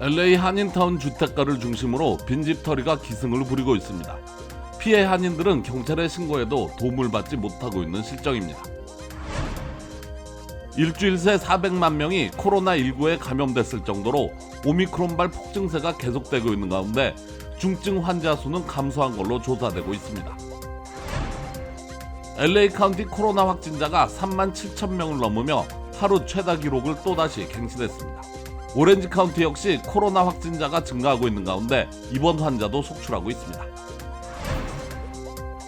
LA 한인타운 주택가를 중심으로 빈집털이가 기승을 부리고 있습니다. 피해 한인들은 경찰에 신고해도 도움을 받지 못하고 있는 실정입니다. 일주일 새 400만 명이 코로나19에 감염됐을 정도로 오미크론발 폭증세가 계속되고 있는 가운데 중증 환자 수는 감소한 걸로 조사되고 있습니다. LA 카운티 코로나 확진자가 3만 7천 명을 넘으며 하루 최다 기록을 또다시 갱신했습니다. 오렌지 카운티 역시 코로나 확진자가 증가하고 있는 가운데 입원 환자도 속출하고 있습니다.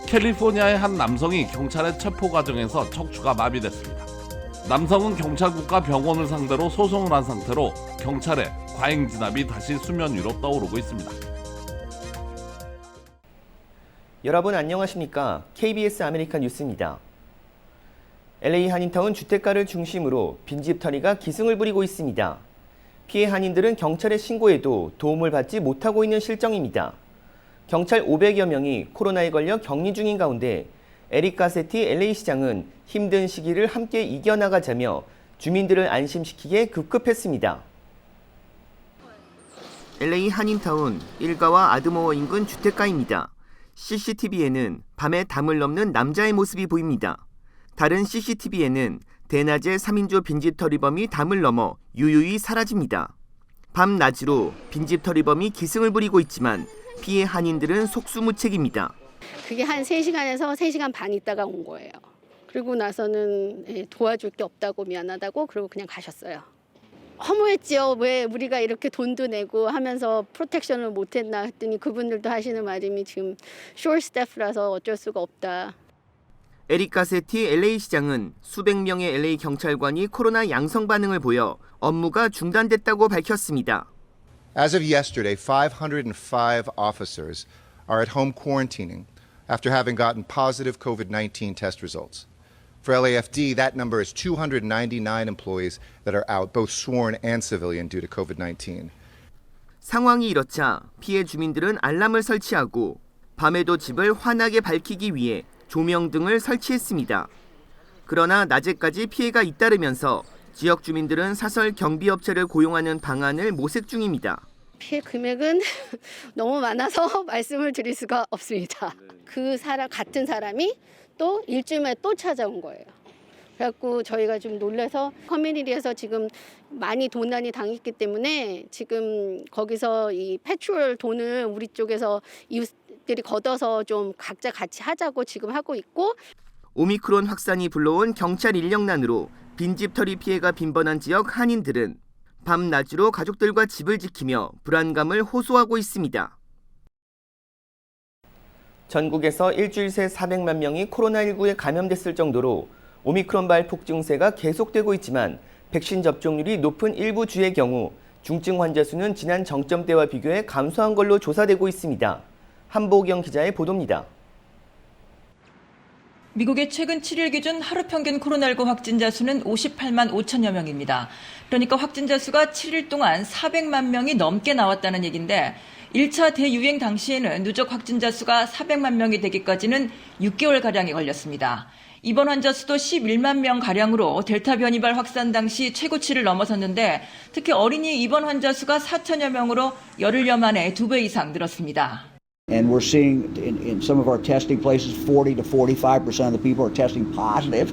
캘리포니아의 한 남성이 경찰의 체포 과정에서 척추가 마비됐습니다. 남성은 경찰국과 병원을 상대로 소송을 한 상태로 경찰의 과잉 진압이 다시 수면 위로 떠오르고 있습니다. 여러분 안녕하십니까? KBS 아메리칸 뉴스입니다. LA 한인타운 주택가를 중심으로 빈집털이가 기승을 부리고 있습니다. 피해 한인들은 경찰에 신고해도 도움을 받지 못하고 있는 실정입니다. 경찰 500여 명이 코로나에 걸려 격리 중인 가운데 에릭 가세티 LA 시장은 힘든 시기를 함께 이겨나가자며 주민들을 안심시키기에 급급했습니다. LA 한인타운 일가와 아드모어 인근 주택가입니다. CCTV에는 밤에 담을 넘는 남자의 모습이 보입니다. 다른 CCTV에는 대낮에 3인조 빈집털이범이 담을 넘어 유유히 사라집니다. 밤낮으로 빈집털이범이 기승을 부리고 있지만 피해 한인들은 속수무책입니다. 그게 한 3시간에서 3시간 반 있다가 온 거예요. 그리고 나서는 도와줄 게 없다고 미안하다고 그러고 그냥 가셨어요. 허무했지요. 왜 우리가 이렇게 돈도 내고 하면서 프로텍션을 못했나 했더니 그분들도 하시는 말씀이 지금 short staff라서 어쩔 수가 없다. 에릭 가세티 LA 시장은 수백 명의 LA 경찰관이 코로나 양성 반응을 보여 업무가 중단됐다고 밝혔습니다. As of yesterday, 505 officers are at home quarantining after having gotten positive COVID-19 test results. For LAFD, that number is 299 employees that are out, both sworn and civilian, due to COVID-19. 상황이 이렇자 피해 주민들은 알람을 설치하고 밤에도 집을 환하게 밝히기 위해 조명 등을 설치했습니다. 그러나 낮에까지 피해가 잇따르면서 지역 주민들은 사설 경비업체를 고용하는 방안을 모색 중입니다. 피해 금액은 너무 많아서 말씀을 드릴 수가 없습니다. 그 사람 같은 사람이 또 일주일 만에 또 찾아온 거예요. 그래갖고 저희가 좀 놀라서 커뮤니티에서 지금 많이 도난이 당했기 때문에 지금 거기서 이 페트롤 돈을 우리 쪽에서 이웃들이 걷어서 좀 각자 같이 하자고 지금 하고 있고. 오미크론 확산이 불러온 경찰 인력난으로 빈집털이 피해가 빈번한 지역 한인들은 밤낮으로 가족들과 집을 지키며 불안감을 호소하고 있습니다. 전국에서 일주일 새 400만 명이 코로나19에 감염됐을 정도로 오미크론발 폭증세가 계속되고 있지만 백신 접종률이 높은 일부 주의 경우 중증 환자 수는 지난 정점 때와 비교해 감소한 걸로 조사되고 있습니다. 한보경 기자의 보도입니다. 미국의 최근 7일 기준 하루 평균 코로나19 확진자 수는 58만 5천여 명입니다. 그러니까 확진자 수가 7일 동안 400만 명이 넘게 나왔다는 얘기인데 1차 대유행 당시에는 누적 확진자 수가 400만 명이 되기까지는 6개월가량이 걸렸습니다. 입원 환자 수도 11만 명가량으로 델타 변이발 확산 당시 최고치를 넘어섰는데 특히 어린이 입원 환자 수가 4천여 명으로 열흘여 만에 2배 이상 늘었습니다. And we're seeing in some of our testing places 40 to 45% of the people are testing positive.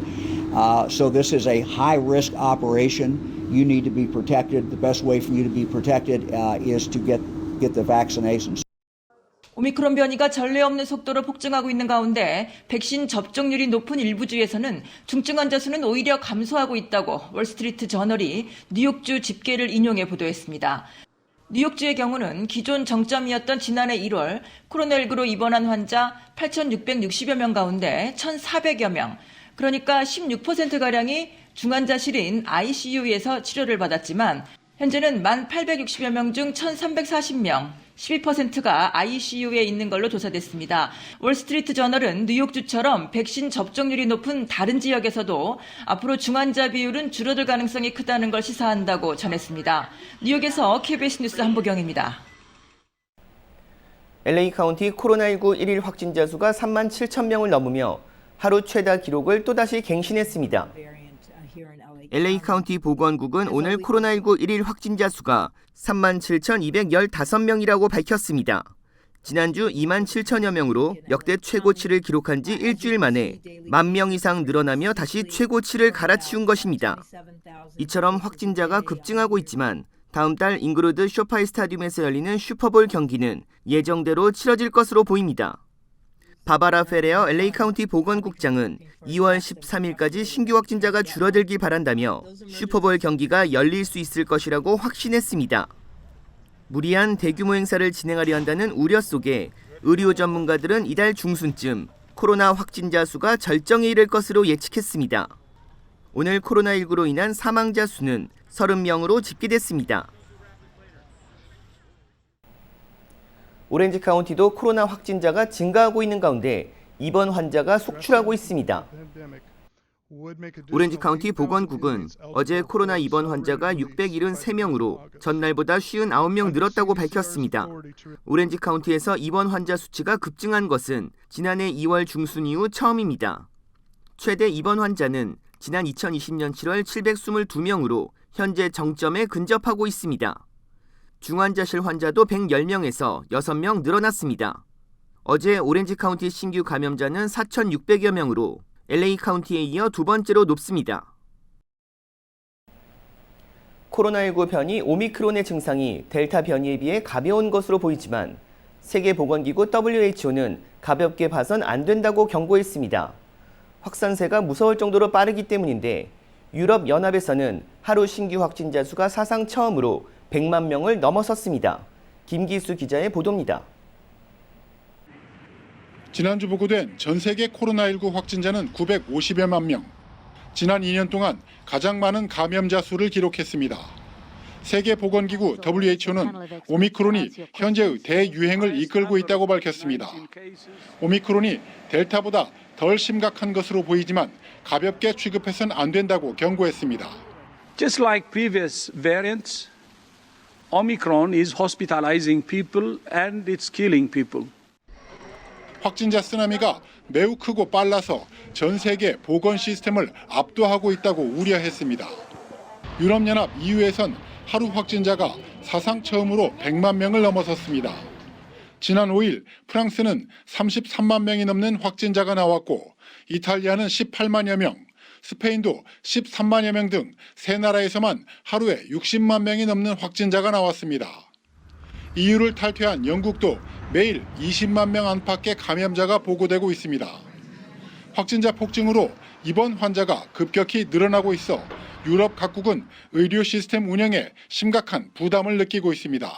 So this is a high-risk operation. You need to be protected. The best way for you to be protected is to get the vaccinations. 오미크론 변이가 전례 없는 속도로 폭증하고 있는 가운데 백신 접종률이 높은 일부 주에서는 중증 환자 수는 오히려 감소하고 있다고 월스트리트 저널이 뉴욕주 집계를 인용해 보도했습니다. 뉴욕주의 경우는 기존 정점이었던 지난해 1월 코로나19로 입원한 환자 8,660여 명 가운데 1,400여 명, 그러니까 16%가량이 중환자실인 ICU에서 치료를 받았지만 현재는 1,860여 명 중 1,340명, 12%가 ICU에 있는 걸로 조사됐습니다. 월스트리트 저널은 뉴욕주처럼 백신 접종률이 높은 다른 지역에서도 앞으로 중환자 비율은 줄어들 가능성이 크다는 걸 시사한다고 전했습니다. 뉴욕에서 KBS 뉴스 한보경입니다. LA 카운티 코로나19 1일 확진자 수가 3만 7천 명을 넘으며 하루 최다 기록을 또다시 갱신했습니다. LA 카운티 보건국은 오늘 코로나19 1일 확진자 수가 37,215명이라고 밝혔습니다. 지난주 27,000여 명으로 역대 최고치를 기록한 지 일주일 만에 10,000명 이상 늘어나며 다시 최고치를 갈아치운 것입니다. 이처럼 확진자가 급증하고 있지만 다음 달 잉그로드 쇼파이 스타디움에서 열리는 슈퍼볼 경기는 예정대로 치러질 것으로 보입니다. 바바라 페레어 LA 카운티 보건국장은 2월 13일까지 신규 확진자가 줄어들길 바란다며 슈퍼볼 경기가 열릴 수 있을 것이라고 확신했습니다. 무리한 대규모 행사를 진행하려 한다는 우려 속에 의료 전문가들은 이달 중순쯤 코로나 확진자 수가 절정에 이를 것으로 예측했습니다. 오늘 코로나19로 인한 사망자 수는 30명으로 집계됐습니다. 오렌지 카운티도 코로나 확진자가 증가하고 있는 가운데 입원 환자가 속출하고 있습니다. 오렌지 카운티 보건국은 어제 코로나 입원 환자가 673명으로 전날보다 59명 늘었다고 밝혔습니다. 오렌지 카운티에서 입원 환자 수치가 급증한 것은 지난해 2월 중순 이후 처음입니다. 최대 입원 환자는 지난 2020년 7월 722명으로 현재 정점에 근접하고 있습니다. 중환자실 환자도 110명에서 6명 늘어났습니다. 어제 오렌지 카운티 신규 감염자는 4,600여 명으로 LA 카운티에 이어 두 번째로 높습니다. 코로나19 변이 오미크론의 증상이 델타 변이에 비해 가벼운 것으로 보이지만 세계보건기구 WHO는 가볍게 봐선 안 된다고 경고했습니다. 확산세가 무서울 정도로 빠르기 때문인데 유럽연합에서는 하루 신규 확진자 수가 사상 처음으로 100만 명을 넘어섰습니다. 김기수 기자의 보도입니다. 지난주 보고된 전 세계 코로나19 확진자는 950여만 명. 지난 2년 동안 가장 많은 감염자 수를 기록했습니다. 세계보건기구 WHO는 오미크론이 현재의 대유행을 이끌고 있다고 밝혔습니다. 오미크론이 델타보다 덜 심각한 것으로 보이지만 가볍게 취급해서는 안 된다고 경고했습니다. Just like previous variants, Omicron is hospitalizing people and it's killing people. 확진자 쓰나미가 매우 크고 빨라서 전 세계 보건 시스템을 압도하고 있다고 우려했습니다. 유럽연합 EU에선 하루 확진자가 사상 처음으로 100만 명을 넘어섰습니다. 지난 5일 프랑스는 33만 명이 넘는 확진자가 나왔고 이탈리아는 18만여 명, 스페인도 13만여 명 등 세 나라에서만 하루에 60만 명이 넘는 확진자가 나왔습니다. EU를 탈퇴한 영국도 매일 20만 명 안팎의 감염자가 보고되고 있습니다. 확진자 폭증으로 입원 환자가 급격히 늘어나고 있어 유럽 각국은 의료 시스템 운영에 심각한 부담을 느끼고 있습니다.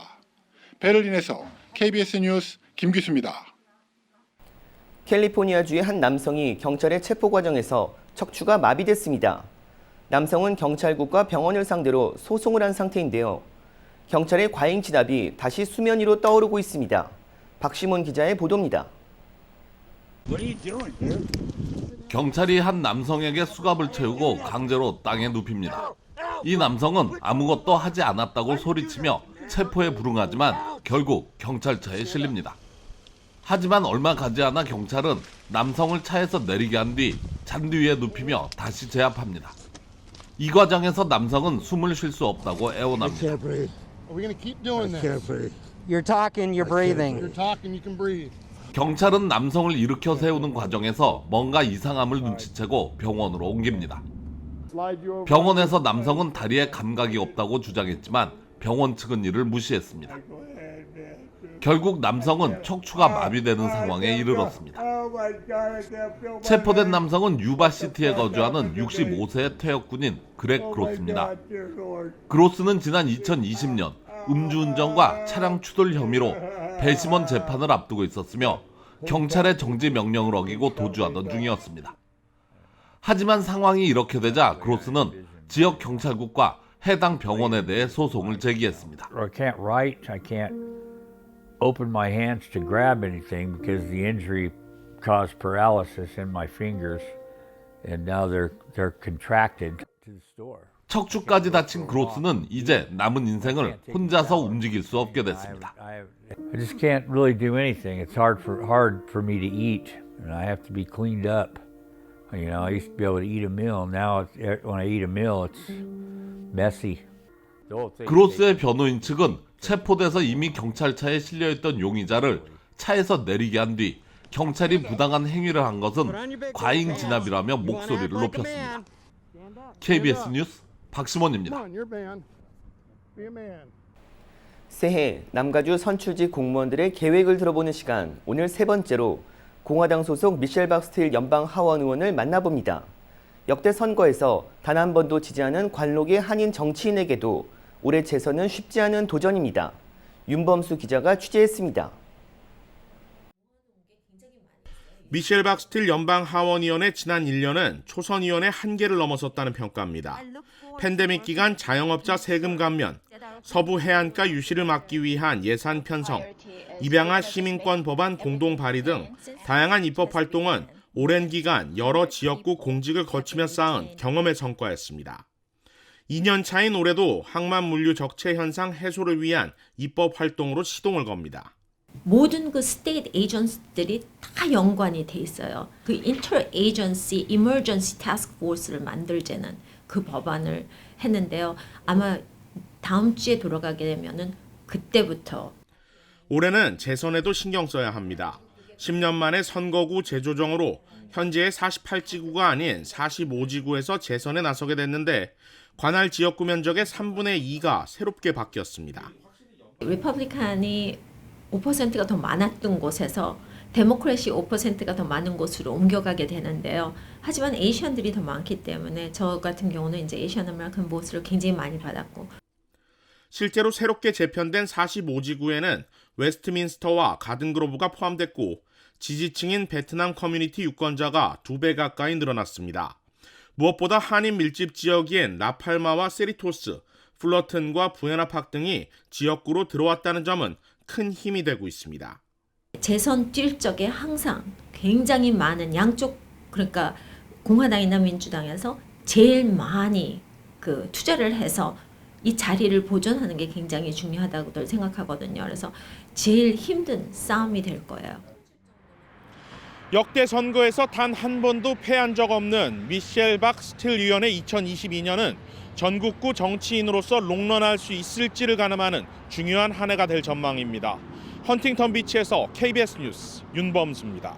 베를린에서 KBS 뉴스 김규수입니다. 캘리포니아주의 한 남성이 경찰의 체포 과정에서 척추가 마비됐습니다. 남성은 경찰국과 병원을 상대로 소송을 한 상태인데요. 경찰의 과잉 진압이 다시 수면 위로 떠오르고 있습니다. 박시몬 기자의 보도입니다. 경찰이 한 남성에게 수갑을 채우고 강제로 땅에 눕힙니다. 이 남성은 아무것도 하지 않았다고 소리치며 체포에 불응하지만 결국 경찰차에 실립니다. 하지만 얼마 가지 않아 경찰은 남성을 차에서 내리게 한 뒤 잔디 위에 눕히며 다시 제압합니다. 이 과정에서 남성은 숨을 쉴 수 없다고 애원합니다. You're talking, you're breathing. 경찰은 남성을 일으켜 세우는 과정에서 뭔가 이상함을 눈치채고 병원으로 옮깁니다. 병원에서 남성은 다리에 감각이 없다고 주장했지만 병원 측은 이를 무시했습니다. 결국 남성은 척추가 마비되는 상황에 이르렀습니다. 체포된 남성은 유바시티에 거주하는 65세의 퇴역군인 그렉 그로스입니다. 그로스는 지난 2020년 음주운전과 차량 추돌 혐의로 배심원 재판을 앞두고 있었으며 경찰의 정지 명령을 어기고 도주하던 중이었습니다. 하지만 상황이 이렇게 되자 그로스는 지역 경찰국과 해당 병원에 대해 소송을 제기했습니다. I can't write, I can't open my hands to grab anything because the injury caused paralysis in my fingers and now they're contracted to the store. 척추까지 다친 그로스는 이제 남은 인생을 혼자서 움직일 수 없게 됐습니다. I just can't really do anything. It's hard for me to eat and I have to be cleaned up. You know, I used to be able to eat a meal. Now, when I eat a meal, it's messy. 그로스의 변호인 측은 체포돼서 이미 경찰차에 실려있던 용의자를 차에서 내리게 한 뒤 경찰이 부당한 행위를 한 것은 과잉 진압이라며 목소리를 높였습니다. KBS 뉴스 박시몬입니다. 새해 남가주 선출직 공무원들의 계획을 들어보는 시간, 오늘 세 번째로 공화당 소속 미셸 박스틸 연방 하원 의원을 만나봅니다. 역대 선거에서 단 한 번도 지지 않은 관록의 한인 정치인에게도 올해 재선은 쉽지 않은 도전입니다. 윤범수 기자가 취재했습니다. 미셸 박스틸 연방 하원의원의 지난 1년은 초선 의원의 한계를 넘어섰다는 평가입니다. 팬데믹 기간 자영업자 세금 감면, 서부 해안가 유실을 막기 위한 예산 편성, 입양아 시민권 법안 공동 발의 등 다양한 입법 활동은 오랜 기간 여러 지역구 공직을 거치며 쌓은 경험의 성과였습니다. 2년 차인 올해도 항만 물류 적체 현상 해소를 위한 입법 활동으로 시동을 겁니다. 모든 그 스테이트 에이전시들이 다 연관이 돼 있어요. 그 인터 에이전시 이머전시 타스크 포스를 만들자는 그 법안을 했는데요. 아마 다음 주에 돌아가게 되면은 그때부터. 올해는 재선에도 신경 써야 합니다. 10년 만에 선거구 재조정으로 현재의 48지구가 아닌 45지구에서 재선에 나서게 됐는데 관할 지역구 면적의 3분의 2가 새롭게 바뀌었습니다. 리퍼블리칸이 5%가 더 많았던 곳에서 데모크래시 5%가 더 많은 곳으로 옮겨가게 되는데요. 하지만 에이시안들이 더 많기 때문에 저 같은 경우는 이제 에이시안 아메리칸 보스를 굉장히 많이 받았고. 실제로 새롭게 재편된 45지구에는 웨스트민스터와 가든그로브가 포함됐고 지지층인 베트남 커뮤니티 유권자가 2배 가까이 늘어났습니다. 무엇보다 한인 밀집 지역인 라팔마와 세리토스, 플러튼과 부에나팍 등이 지역구로 들어왔다는 점은 큰 힘이 되고 있습니다. 재선 뛸 적에 항상 굉장히 많은 양쪽, 그러니까 공화당이나 민주당에서 제일 많이 그 투자를 해서 이 자리를 보존하는 게 굉장히 중요하다고들 생각하거든요. 그래서 제일 힘든 싸움이 될 거예요. 역대 선거에서 단 한 번도 패한 적 없는 미셸 박스틸 의원의 2022년은 전국구 정치인으로서 롱런할 수 있을지를 가늠하는 중요한 한 해가 될 전망입니다. 헌팅턴 비치에서 KBS 뉴스 윤범수입니다.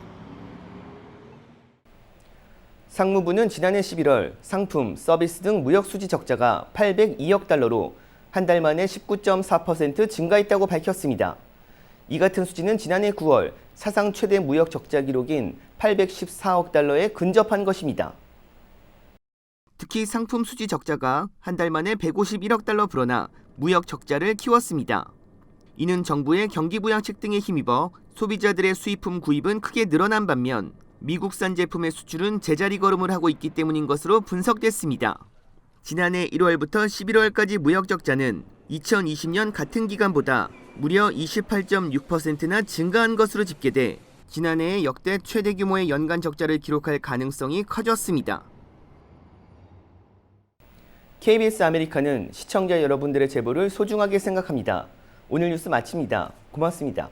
상무부는 지난해 11월 상품, 서비스 등 무역 수지 적자가 802억 달러로 한 달 만에 19.4% 증가했다고 밝혔습니다. 이 같은 수지는 지난해 9월 사상 최대 무역 적자 기록인 814억 달러에 근접한 것입니다. 특히 상품 수지 적자가 한 달 만에 151억 달러 불어나 무역 적자를 키웠습니다. 이는 정부의 경기 부양책 등에 힘입어 소비자들의 수입품 구입은 크게 늘어난 반면 미국산 제품의 수출은 제자리 걸음을 하고 있기 때문인 것으로 분석됐습니다. 지난해 1월부터 11월까지 무역 적자는 2020년 같은 기간보다 무려 28.6%나 증가한 것으로 집계돼 지난해에 역대 최대 규모의 연간 적자를 기록할 가능성이 커졌습니다. KBS 아메리카는 시청자 여러분들의 제보를 소중하게 생각합니다. 오늘 뉴스 마칩니다. 고맙습니다.